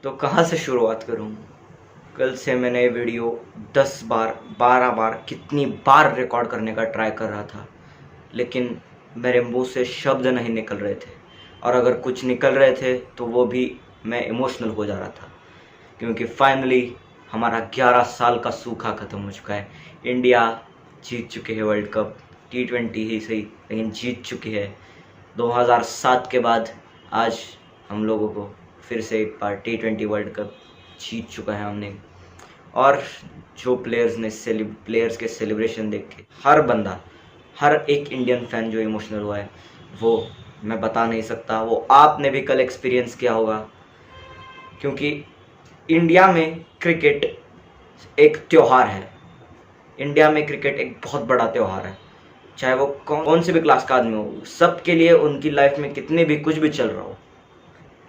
तो कहाँ से शुरुआत करूँ। कल से मैंने ये वीडियो 10 बार 12 बार कितनी बार रिकॉर्ड करने का ट्राई कर रहा था, लेकिन मेरे मुंह से शब्द नहीं निकल रहे थे, और अगर कुछ निकल रहे थे तो वो भी मैं इमोशनल हो जा रहा था, क्योंकि फाइनली हमारा 11 साल का सूखा ख़त्म हो चुका है। इंडिया जीत चुके हैं वर्ल्ड कप, T20 ही सही लेकिन जीत चुकी है। 2007 के बाद आज हम लोगों को फिर से एक बार T20 वर्ल्ड कप जीत चुका है हमने। और जो प्लेयर्स के सेलिब्रेशन देख के हर बंदा, हर एक इंडियन फैन जो इमोशनल हुआ है, वो मैं बता नहीं सकता। वो आपने भी कल एक्सपीरियंस किया होगा, क्योंकि इंडिया में क्रिकेट एक त्यौहार है। इंडिया में क्रिकेट एक बहुत बड़ा त्यौहार है। चाहे वो कौन से भी क्लास का आदमी हो, सबके लिए उनकी लाइफ में कितने भी कुछ भी चल रहा हो,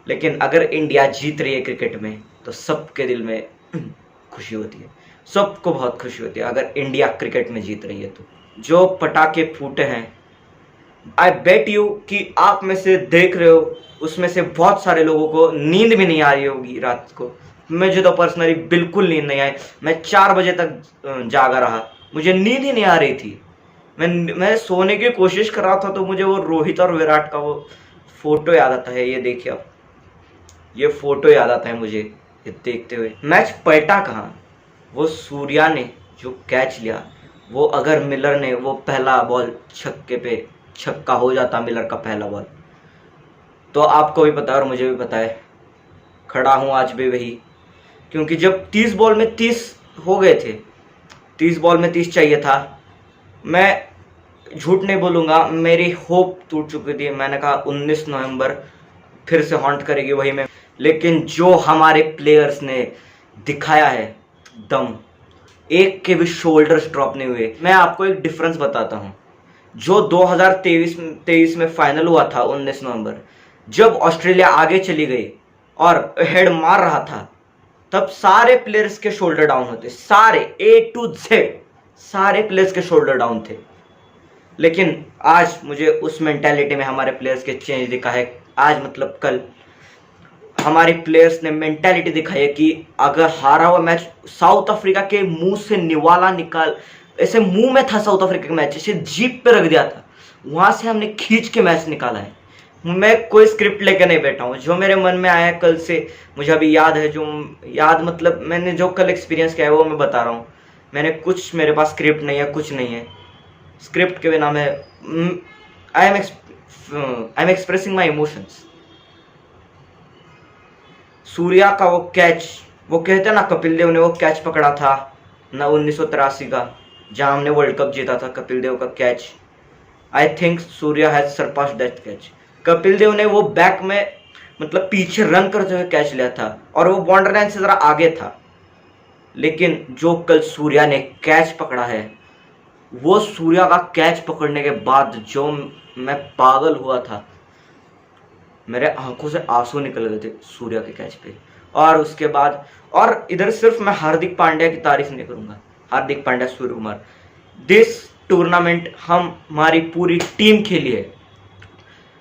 लेकिन अगर इंडिया जीत रही है क्रिकेट में तो सबके दिल में खुशी होती है। सबको बहुत खुशी होती है अगर इंडिया क्रिकेट में जीत रही है। तो जो पटाखे फूटे हैं, आई बेट यू कि आप में से देख रहे हो उसमें से बहुत सारे लोगों को नींद भी नहीं आ रही होगी रात को। मुझे तो पर्सनली बिल्कुल नींद नहीं आई। मैं 4 बजे तक जागा रहा, मुझे नींद ही नहीं आ रही थी। मैं सोने की कोशिश कर रहा था तो मुझे वो रोहित और विराट का वो फोटो याद आता है। ये देखिए आप, ये फोटो याद आता है मुझे ये देखते हुए। मैच पलटा कहाँ, वो सूर्या ने जो कैच लिया, वो अगर मिलर ने वो पहला बॉल छक्के पे छक्का हो जाता, मिलर का पहला बॉल, तो आपको भी पता है और मुझे भी पता है, खड़ा हूँ आज भी वही। क्योंकि जब 30 बॉल में 30 हो गए थे, 30 बॉल में 30 चाहिए था, मैं झूठ नहीं बोलूँगा, मेरी होप टूट चुकी थी। मैंने कहा 19 नवंबर फिर से हॉन्ट करेगी वही में। लेकिन जो हमारे प्लेयर्स ने दिखाया है दम, एक के भी शोल्डर्स ड्रॉप नहीं हुए। मैं आपको एक डिफरेंस बताता हूँ। जो 2023 में फाइनल हुआ था 19 नवंबर, जब ऑस्ट्रेलिया आगे चली गई और हेड मार रहा था, तब सारे प्लेयर्स के शोल्डर डाउन होते, सारे A to Z सारे प्लेयर्स के शोल्डर डाउन थे। लेकिन आज मुझे उस मेंटालिटी में हमारे प्लेयर्स के चेंज दिखा है। आज मतलब कल हमारे प्लेयर्स ने मेंटालिटी दिखाई है कि अगर हारा हुआ मैच, साउथ अफ्रीका के मुंह से निवाला निकाल, ऐसे मुंह में था साउथ अफ्रीका का मैच, इसे जीप पे रख दिया था, वहां से हमने खींच के मैच निकाला है। मैं कोई स्क्रिप्ट लेकर नहीं बैठा हूँ, जो मेरे मन में आया कल से मुझे अभी याद है, जो याद मतलब मैंने जो कल एक्सपीरियंस किया है वो मैं बता रहा हूँ। मैंने कुछ, मेरे पास स्क्रिप्ट नहीं है, कुछ नहीं है। स्क्रिप्ट के बिना मैं I am expressing my emotions. Surya का वो कैच, वो कहते हैं ना, कपिल देव ने वो कैच पकड़ा था ना 1983 का, जहां हमने वर्ल्ड कप जीता था, कपिल देव का catch. I think Surya has surpass that catch. Kapil Dev ने वो बैक में मतलब पीछे रन करते हुए कैच लिया था, और वो बाउंड्री लाइन से जरा आगे था। लेकिन जो कल सूर्या ने कैच पकड़ा है, वो सूर्या का कैच पकड़ने के बाद जो मैं पागल हुआ था, मेरे आंखों से आंसू निकल गए थे सूर्या के कैच पे। और उसके बाद, और इधर सिर्फ मैं हार्दिक पांड्या की तारीफ नहीं करूंगा, हार्दिक पांड्या, सूर्य कुमार, दिस टूर्नामेंट हमारी पूरी टीम खेली है,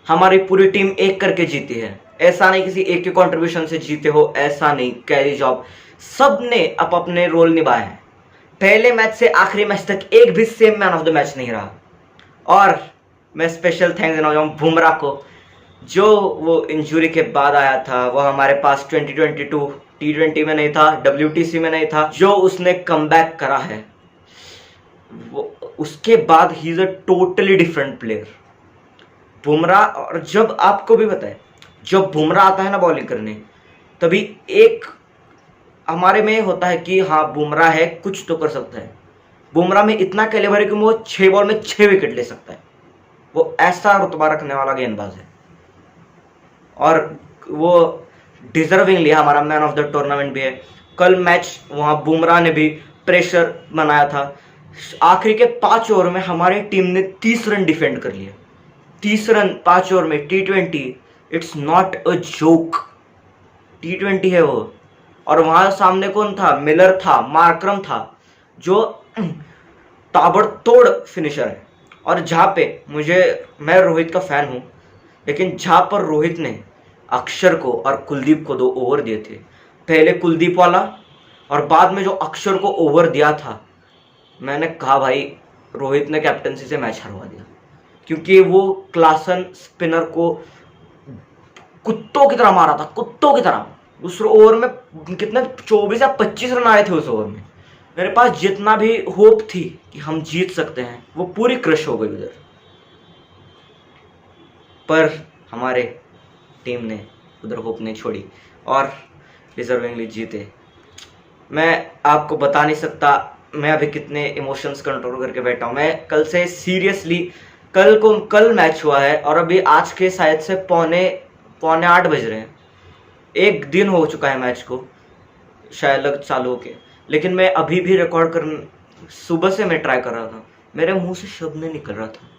हमारी पूरी टीम एक करके जीती है। ऐसा नहीं किसी एक के कंट्रीब्यूशन से जीते हो, ऐसा नहीं, कैरी जॉब, सब ने अपने रोल निभाए हैं। पहले मैच से आखिरी मैच तक एक भी same man of the match नहीं रहा। और मैं स्पेशल थैंक्स देना चाहूँगा बुमराह को, जो वो इंजरी के बाद आया था, वो हमारे पास 2022 T20 में नहीं था, WTC में नहीं था, जो उसने कमबैक करा है, वो उसके बाद he is a totally different player Bumrah. और जब आपको भी पता है, जब बुमराह आता है ना बॉलिंग करने, तभी एक हमारे में होता है कि हाँ बुमराह है, कुछ तो कर सकता है। बुमराह में इतना कैलिबर है कि वो 6 बॉल में 6 विकेट ले सकता है। वो ऐसा रुतबा रखने वाला गेंदबाज है, और वो डिजर्विंग लिया, हमारा मैन ऑफ द टूर्नामेंट भी है। कल मैच वहाँ बुमराह ने भी प्रेशर बनाया था। आखिरी के 5 ओवर में हमारी टीम ने 30 रन डिफेंड कर लिया, 30 रन 5 ओवर में। T20, it's not a joke, T20 है वो। और वहां सामने कौन था, मिलर था, मार्करम था, जो ताबड़तोड़ फिनिशर है। और जहाँ पे मैं रोहित का फैन हूँ, लेकिन जहाँ पर रोहित ने अक्षर को और कुलदीप को 2 ओवर दिए थे, पहले कुलदीप वाला और बाद में जो अक्षर को ओवर दिया था, मैंने कहा भाई रोहित ने कैप्टनसी से मैच हरवा दिया, क्योंकि वो क्लासन स्पिनर को कुत्तों की तरह मारा था, कुत्तों की तरह। उस ओवर में कितने 24 या 25 रन आए थे उस ओवर में। मेरे पास जितना भी होप थी कि हम जीत सकते हैं वो पूरी क्रश हो गई उधर, पर हमारे टीम ने उधर होप नहीं छोड़ी और डिजर्विंगली जीते। मैं आपको बता नहीं सकता मैं अभी कितने इमोशंस कंट्रोल करके बैठा हूँ। मैं कल से सीरियसली, कल मैच हुआ है और अभी आज के शायद से पौने 8 बज रहे हैं। एक दिन हो चुका है मैच को शायद चालू होके, लेकिन मैं अभी भी रिकॉर्ड कर, सुबह से मैं ट्राई कर रहा था, मेरे मुंह से शब्द नहीं निकल रहा था।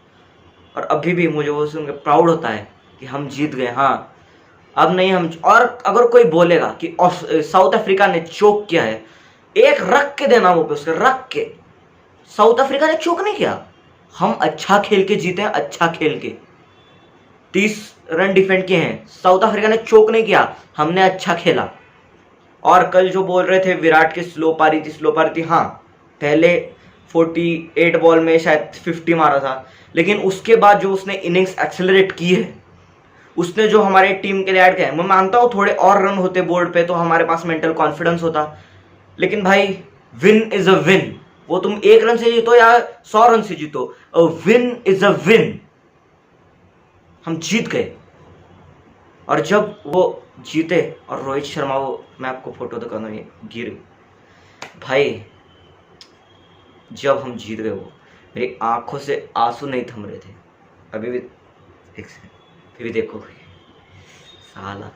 और अभी भी मुझे वो सुन के प्राउड होता है कि हम जीत गए। हाँ, अब नहीं हम, और अगर कोई बोलेगा कि साउथ अफ्रीका ने चोक किया है, एक रख के देना वो पे, उसके रख के। साउथ अफ्रीका ने चोक नहीं किया, हम अच्छा खेल के जीते हैं, अच्छा खेल के 30 रन डिफेंड किए हैं। साउथ अफ्रीका ने चोक नहीं किया, हमने अच्छा खेला। और कल जो बोल रहे थे विराट की स्लो पारी थी, हाँ पहले 48 बॉल में शायद 50 मारा था, लेकिन उसके बाद जो उसने इनिंग्स एक्सेलरेट की है, उसने जो हमारे टीम के लिए ऐड किया है, मैं मानता हूँ थोड़े और रन होते बोर्ड पे तो हमारे पास मेंटल कॉन्फिडेंस होता, लेकिन भाई विन इज अ विन। वो तुम 1 रन से जीतो या 100 रन से जीतो, a win is a win. हम जीत गए। और जब वो जीते और रोहित शर्मा, वो मैं आपको फोटो दिखाऊंगा, ये गिर भाई, जब हम जीत गए वो मेरी आंखों से आंसू नहीं थम रहे थे। अभी भी एक सेकंड, अभी भी देखो साला,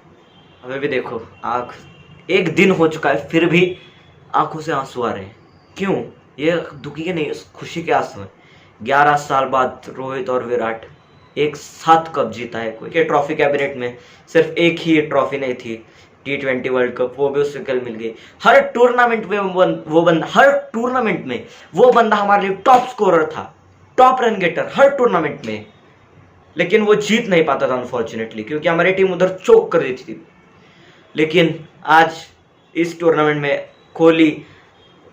अभी भी देखो आंख, एक दिन हो चुका है फिर भी आंखों से आंसू आ रहे हैं। क्यों? ये दुखी के नहीं, खुशी के आंसू हैं। 11 साल बाद रोहित और विराट एक साथ कप जीता है। कोई के ट्रॉफी कैबिनेट में सिर्फ एक ही ट्रॉफी नहीं थी, T20 वर्ल्ड कप, वो भी उससे कल मिल गई। हर टूर्नामेंट में वो बंदा, हर टूर्नामेंट में वो बंदा हमारे लिए टॉप स्कोरर था, टॉप रन गेटर हर टूर्नामेंट में, लेकिन वो जीत नहीं पाता था अनफॉर्चुनेटली, क्योंकि हमारी टीम उधर चोक कर देती थी। लेकिन आज इस टूर्नामेंट में कोहली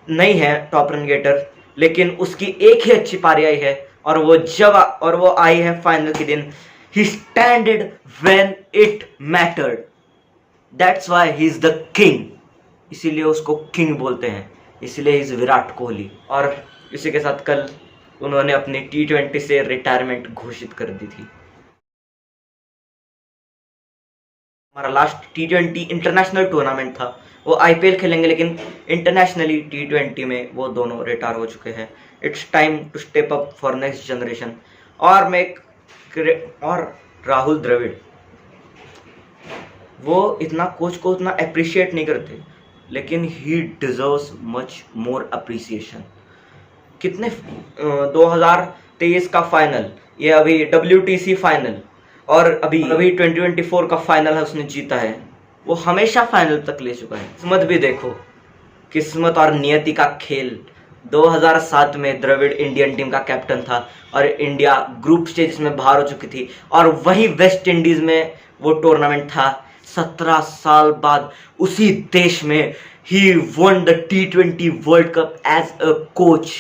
नहीं है टॉप रन गेटर, लेकिन उसकी एक ही अच्छी पारी आई है और वो आई है फाइनल के दिन। He standed when it mattered, that's why he is the king. इसीलिए उसको किंग बोलते हैं, इसीलिए इज विराट कोहली। और इसी के साथ कल उन्होंने अपनी T20 से रिटायरमेंट घोषित कर दी थी। हमारा लास्ट T20 इंटरनेशनल टूर्नामेंट था, वो IPL खेलेंगे, लेकिन इंटरनेशनली T20 में वो दोनों रिटायर हो चुके हैं। It's time to step up for next generation. और राहुल द्रविड़, वो इतना कोच को उतना अप्रिशिएट नहीं करते, लेकिन ही डिजर्व्स मच मोर अप्रिसिएशन। कितने 2023 का फाइनल, ये अभी WTC फाइनल, और अभी 2024 का फाइनल है उसने जीता है। वो हमेशा फाइनल तक ले चुका है। किस्मत भी देखो, किस्मत और नियति का खेल। 2007 में द्रविड़ इंडियन टीम का कैप्टन था और इंडिया ग्रुप स्टेज में बाहर हो चुकी थी, और वहीं वेस्ट इंडीज में वो टूर्नामेंट था। 17 साल बाद उसी देश में ही won the T20 world cup as a coach.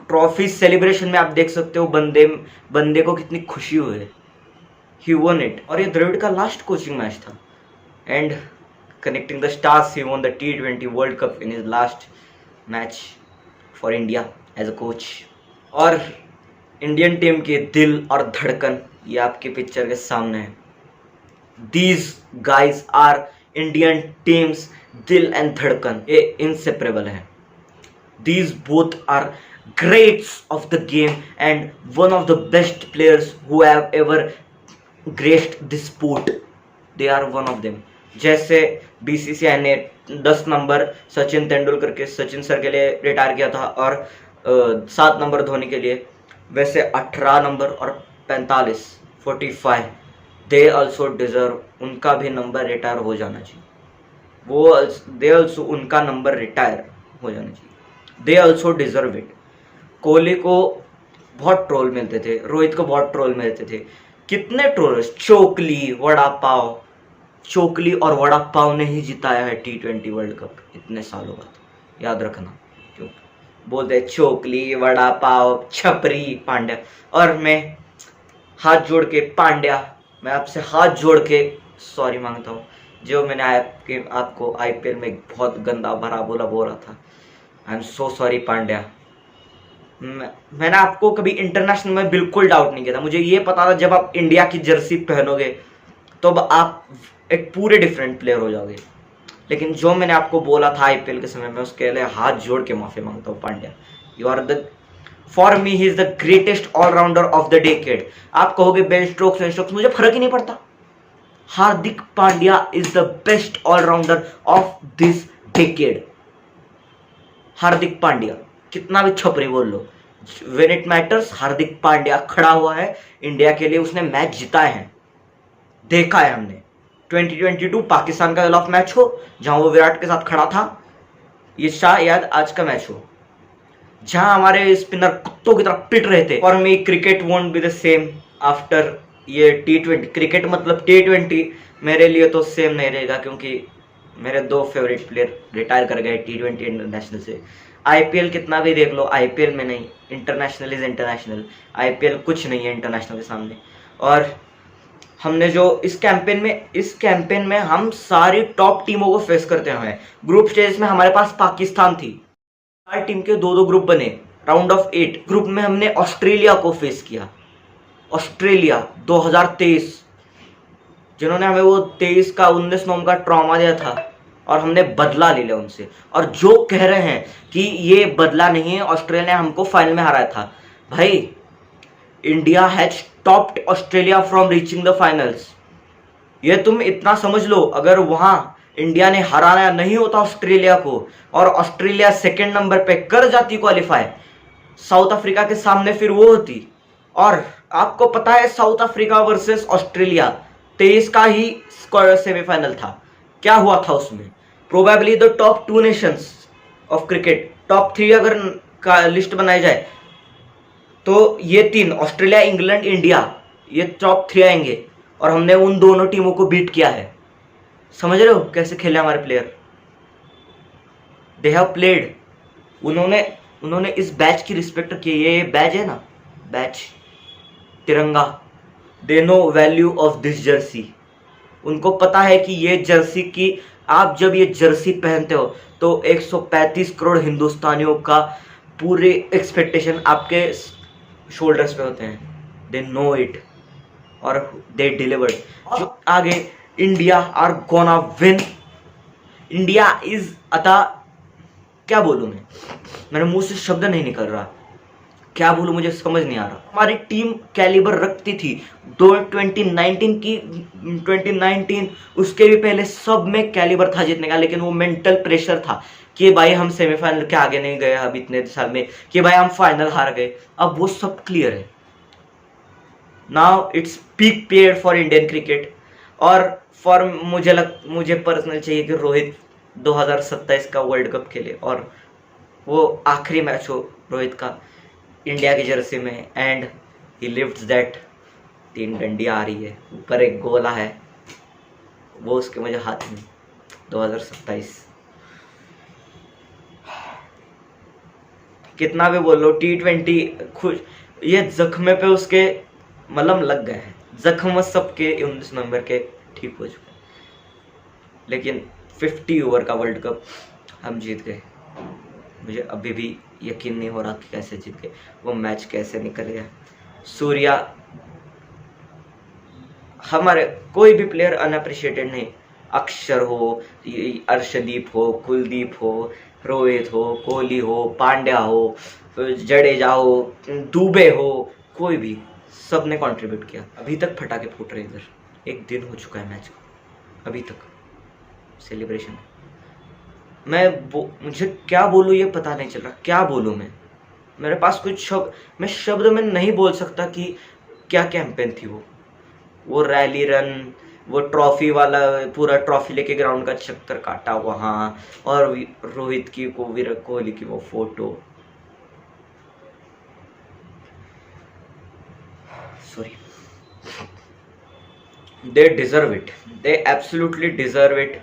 Trophy celebration में आप देख सकते हो बंदे को कितनी खुशी हुई है। He won it. और ये द्रविड़ का लास्ट कोचिंग मैच था, and connecting the stars, he won the T20 world cup in his last match for India as a coach. और इंडियन टीम के दिल और धड़कन ये आपके पिक्चर के सामने है। These guys are Indian teams दिल एंड धड़कन, ये इंसेपरेबल है। These both are greats of the game and one of the best players who have ever graced this sport. They are one of them. जैसे BCCI ने 10 number Sachin Tendulkar के, Sachin sir के लिए retire किया था, और 7 नंबर धोनी के लिए, वैसे 18 नंबर और 45 दे ऑल्सो डिजर्व, उनका भी नंबर रिटायर हो जाना चाहिए। दे ऑल्सो, उनका नंबर रिटायर हो जाना चाहिए। They also deserve it. Kohli को बहुत ट्रोल मिलते थे, रोहित को बहुत ट्रोल मिलते थे। कितने ट्रोलर्स, चोकली, वड़ा पाव, चोकली और वड़ा पाव ने ही जिताया है T20 वर्ल्ड कप इतने सालों बाद, याद रखना। क्यों बोलते चोकली वड़ा पाव छपरी पांड्या, और मैं हाथ जोड़ के पांड्या, मैं आपसे हाथ जोड़ के सॉरी मांगता हूँ जो मैंने आपको IPL में बहुत गंदा भरा बोला था। I am so sorry Pandya. मैंने आपको कभी इंटरनेशनल में बिल्कुल डाउट नहीं किया था, मुझे ये पता था जब आप इंडिया की जर्सी पहनोगे तो अब आप एक पूरे डिफरेंट प्लेयर हो जाओगे। लेकिन जो मैंने आपको बोला था IPL के समय में, उसके लिए हाथ जोड़ के माफी मांगता हूँ Pandya. You are the, for me he is the greatest allrounder of the decade. आप कहोगे बेन स्टोक्स, मुझे फर्क ही नहीं पड़ता। Hardik Pandya is the best allrounder of this decade. Hardik Pandya, कितना भी छपरी बोल लो, when it matters Hardik Pandya खड़ा हुआ है इंडिया के लिए। उसने मैच जिताए हैं, देखा है हमने। 2022 पाकिस्तान का खिलाफ मैच हो जहां वो विराट के साथ खड़ा था, ये शायद आज का मैच हो जहां हमारे स्पिनर कुत्तों की तरह पिट रहे थे। For me cricket won't be the same after ये T20। क्रिकेट मतलब T20 मेरे लिए तो सेम नहीं रहेगा, क्योंकि मेरे 2 फेवरेट प्लेयर रिटायर कर गए T20 इंटरनेशनल से। IPL कितना भी देख लो, IPL में नहीं, इंटरनेशनल इज इंटरनेशनल। IPL कुछ नहीं है इंटरनेशनल के सामने। और हमने जो इस कैंपेन में हम सारी टॉप टीमों को फेस करते हैं। ग्रुप स्टेज में हमारे पास पाकिस्तान थी, 4 टीम के 2-2 ग्रुप बने, राउंड ऑफ 8 ग्रुप में हमने ऑस्ट्रेलिया को फेस किया। ऑस्ट्रेलिया 2023, जिन्होंने हमें वो 23 का 19 नवंबर का ट्रॉमा दिया था, और हमने बदला ले लिया उनसे। और जो कह रहे हैं कि ये बदला नहीं है, ऑस्ट्रेलिया ने हमको फाइनल में हराया था, भाई India has stopped Australia from reaching the finals. ये तुम इतना समझ लो, अगर वहां इंडिया ने हराना नहीं होता ऑस्ट्रेलिया को और ऑस्ट्रेलिया सेकंड नंबर पे कर जाती क्वालिफाई साउथ अफ्रीका के सामने, फिर वो होती। और आपको पता है साउथ अफ्रीका वर्सेस ऑस्ट्रेलिया 23 का ही सेमीफाइनल था, क्या हुआ था उसमें? Probably the top 2 Nations of cricket, top 3 अगर का लिस्ट बनाई जाए तो ये 3 ऑस्ट्रेलिया, इंग्लैंड, इंडिया, ये टॉप 3 आएंगे। और हमने उन दोनों टीमों को बीट किया है। समझ रहे हो कैसे खेले हमारे प्लेयर? They have played. उन्होंने इस बैच की रिस्पेक्ट की। ये बैच है ना, बैच तिरंगा, they know value of this Jersey. उनको पता है कि ये जर्सी की, आप जब ये जर्सी पहनते हो तो 135 करोड़ हिंदुस्तानियों का पूरे एक्सपेक्टेशन आपके शोल्डर्स पे होते हैं। दे नो इट और दे डिलीवर्ड। जो आगे India are gonna win, India is अता, क्या बोलूं मैं, मेरे मुंह से शब्द नहीं निकल रहा, क्या बोलूं, मुझे समझ नहीं आ रहा। हमारी टीम कैलिबर रखती थी 2019 की, 2019 उसके भी पहले सब में कैलिबर था जीतने का, लेकिन वो मेंटल प्रेशर था कि भाई हम सेमीफाइनल के आगे नहीं गए अब इतने साल में, कि भाई हम फाइनल हार गए। अब वो सब क्लियर है। Now its peak period for Indian cricket. और फॉर मुझे पर्सनल चाहिए कि रोहित 2027 का वर्ल्ड कप खेले और वो आखिरी मैच हो रोहित का इंडिया की जर्सी में, एंड ही लिफ्ट्स दैट। 3 डंडियां आ रही है, ऊपर एक गोला है, वो उसके मुझे हाथ में 2027। कितना भी बोल लो, T20 खुश, ये जख्मे पे उसके मलम लग गए हैं, जख्म सबके 19 नवंबर के ठीक हो चुके हैं। लेकिन 50 ओवर का वर्ल्ड कप हम जीत गए। मुझे अभी भी यकीन नहीं हो रहा कि कैसे जीत गए, वो मैच कैसे निकल गया। सूर्या, हमारे कोई भी प्लेयर अनअप्रिशिएटेड नहीं, अक्षर हो, अर्शदीप हो, कुलदीप हो, रोहित हो, कोहली हो, पांड्या हो, जडेजा हो, दुबे हो, कोई भी, सब ने कंट्रीब्यूट किया। अभी तक फटाके फूट रहे इधर, 1 दिन हो चुका है मैच को, अभी तक सेलिब्रेशन। मुझे क्या बोलूँ ये पता नहीं चल रहा, क्या बोलूँ मैं, मेरे पास कुछ शब्द, मैं शब्द में नहीं बोल सकता कि क्या कैंपेन थी वो रैली रन, वो ट्रॉफी वाला, पूरा ट्रॉफी लेके ग्राउंड का चक्कर काटा वहाँ, और रोहित की को, विराट कोहली की वो photo, sorry, they deserve it, they absolutely deserve it.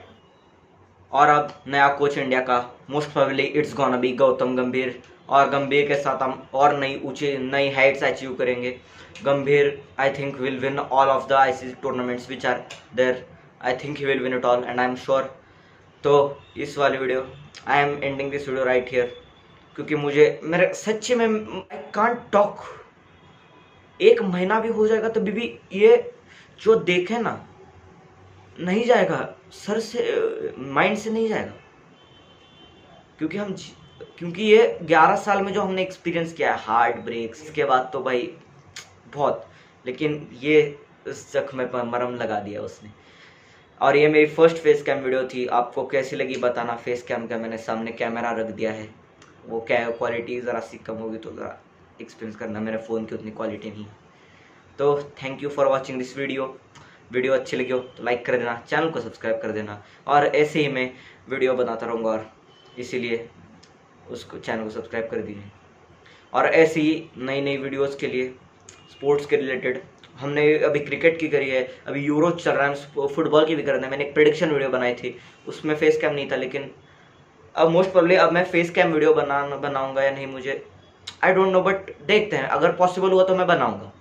और अब नया कोच इंडिया का most probably it's gonna be Gautam गंभीर, और गंभीर के साथ हम और नई हाइट्स अचीव करेंगे। Gambhir I think will win all of the ICC tournaments which are there. I think he will win it all and I am sure. तो इस वाली video I am ending this video right here, क्योंकि मुझे मेरे सच्ची में I can't talk. 1 महीना भी हो जाएगा तो भी ये जो देखे ना नहीं जाएगा सर से, माइंड से नहीं जाएगा, क्योंकि ये 11 साल में जो हमने एक्सपीरियंस किया है हार्ट ब्रेक्स के बाद तो भाई बहुत, लेकिन ये जख्म पर मरहम लगा दिया उसने। और ये मेरी फर्स्ट फेस कैम वीडियो थी, आपको कैसी लगी बताना। फेस कैम का मैंने सामने कैमरा रख दिया है, वो क्या क्वालिटी ज़रा सी कम होगी तो ज़रा एक्सपीरियंस करना, मेरे फ़ोन की उतनी क्वालिटी नहीं है। तो thank you for watching this video अच्छी लगी हो तो लाइक कर देना, चैनल को सब्सक्राइब कर देना, और ऐसे ही मैं वीडियो बनाता रहूँगा, और इसीलिए उसको चैनल को सब्सक्राइब कर दीजिए। और ऐसी ही नई वीडियोस के लिए स्पोर्ट्स के रिलेटेड, हमने अभी क्रिकेट की करी है, अभी यूरो चल रहा है, फुटबॉल की भी करना है। मैंने एक प्रेडिक्शन वीडियो बनाई थी, उसमें फेस कैम नहीं था, लेकिन अब मोस्ट प्रोबेबली अब मैं फेस कैम वीडियो बनाऊंगा या नहीं मुझे आई डोंट नो, बट देखते हैं, अगर पॉसिबल हुआ तो मैं बनाऊंगा,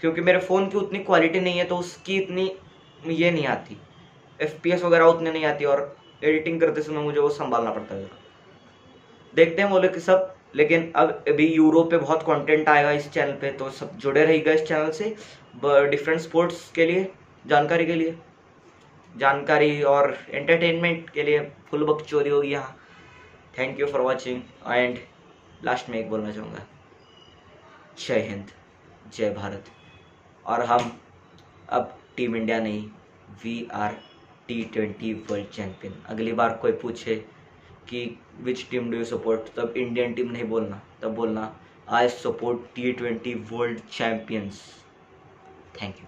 क्योंकि मेरे फ़ोन की उतनी क्वालिटी नहीं है तो उसकी इतनी ये नहीं आती, FPS वगैरह उतने नहीं आती, और एडिटिंग करते समय मुझे वो संभालना पड़ता है। देखते हैं बोले कि सब, लेकिन अब अभी यूरो पे बहुत कंटेंट आएगा इस चैनल पे, तो सब जुड़े रहिएगा इस चैनल से डिफरेंट स्पोर्ट्स के लिए, जानकारी और एंटरटेनमेंट के लिए फुल बकचोदी होगी यहाँ। Thank you for watching, and last में एक बोलना चाहूँगा, जय हिंद, जय भारत। और हम अब टीम इंडिया नहीं, we are T20 world champion. अगली बार कोई पूछे कि which team do you support, तब इंडियन टीम नहीं बोलना, तब बोलना I support T20 world champions. Thank you.